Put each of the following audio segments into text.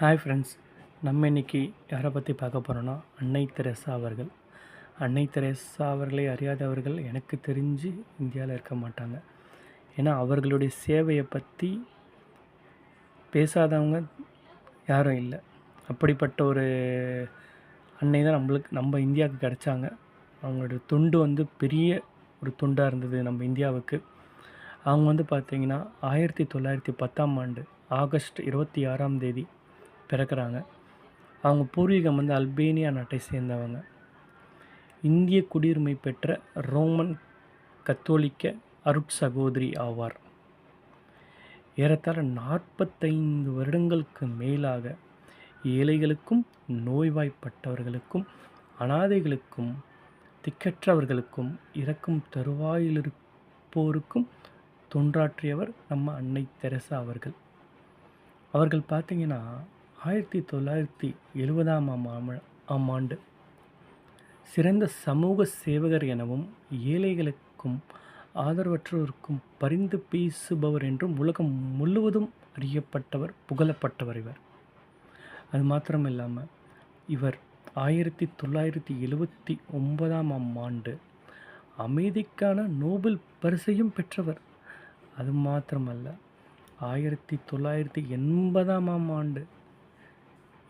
Hi friends, நம்ம இன்றைக்கி யாரை பற்றி பார்க்க போகிறோன்னா அன்னை தெரசா அவர்கள். அன்னை தெரசா அவர்களை அறியாதவர்கள் எனக்கு தெரிஞ்சு இந்தியாவில் இருக்க மாட்டாங்க. ஏன்னா அவர்களுடைய சேவையை பற்றி பேசாதவங்க யாரும் இல்லை. அப்படிப்பட்ட ஒரு அன்னை தான் நம்ம இந்தியாவுக்கு கிடச்சாங்க. அவங்களுடைய தொண்டு பெரிய ஒரு தொண்டாக இருந்தது நம்ம இந்தியாவுக்கு. அவங்க பார்த்திங்கன்னா 1910 ஆகஸ்ட் 26 பிறக்கிறாங்க. அவங்க பூர்வீகம் அல்பேனியா நாட்டை சேர்ந்தவங்க. இந்திய குடியுரிமை பெற்ற ரோமன் கத்தோலிக்க அருட்சகோதரி ஆவார். ஏறத்தாழ 45 வருடங்களுக்கு மேலாக ஏழைகளுக்கும் நோய்வாய்ப்பட்டவர்களுக்கும் அனாதைகளுக்கும் திக்கற்றவர்களுக்கும் இறக்கும் தருவாயிலிருப்போருக்கும் தொண்டாற்றியவர் நம்ம அன்னை தெரசா அவர்கள். அவர்கள் பார்த்திங்கன்னா 1970 சிறந்த சமூக சேவகர் எனவும் ஏழைகளுக்கும் ஆதரவற்றோருக்கும் பரிந்து பேசுபவர் என்றும் உலகம் முழுவதும் அறியப்பட்டவர், புகழப்பட்டவர் இவர். அது மாத்திரம் இல்லாமல் இவர் 1979 அமைதிக்கான நோபல் பரிசையும் பெற்றவர். அது மாத்திரமல்ல, 1980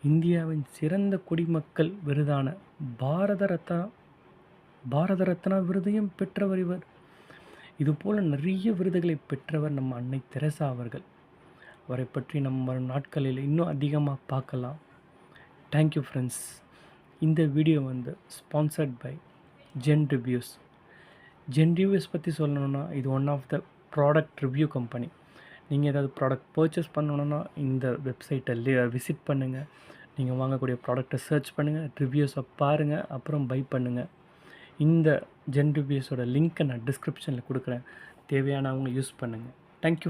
இந்தியாவின் சிறந்த குடிமக்கள் விருதான பாரத ரத்னா விருதையும் பெற்றவர் இவர். இதுபோல் நிறைய விருதுகளை பெற்றவர் நம்ம அன்னை தெரசா அவர்கள். அவரை பற்றி நம்ம நாட்களில் இன்னும் அதிகமாக பார்க்கலாம். Thank you friends. இந்த video sponsored by Zen Reviews. Zen Reviews பற்றி சொல்லணுன்னா இது one of the product review company. நீங்கள் ஏதாவது ப்ராடக்ட் பர்ச்சேஸ் பண்ணணுன்னா இந்த வெப்சைட்டை விசிட் பண்ணுங்கள். நீங்கள் வாங்கக்கூடிய ப்ராடக்டை சர்ச் பண்ணுங்கள், ரிவ்யூஸை பாருங்கள், அப்புறம் பை பண்ணுங்கள். இந்த ஜென் ரிவ்யூஸோட லிங்க்கை நான் டிஸ்கிரிப்ஷனில் கொடுக்குறேன். தேவையானவங்க யூஸ் பண்ணுங்கள். தேங்க்யூ.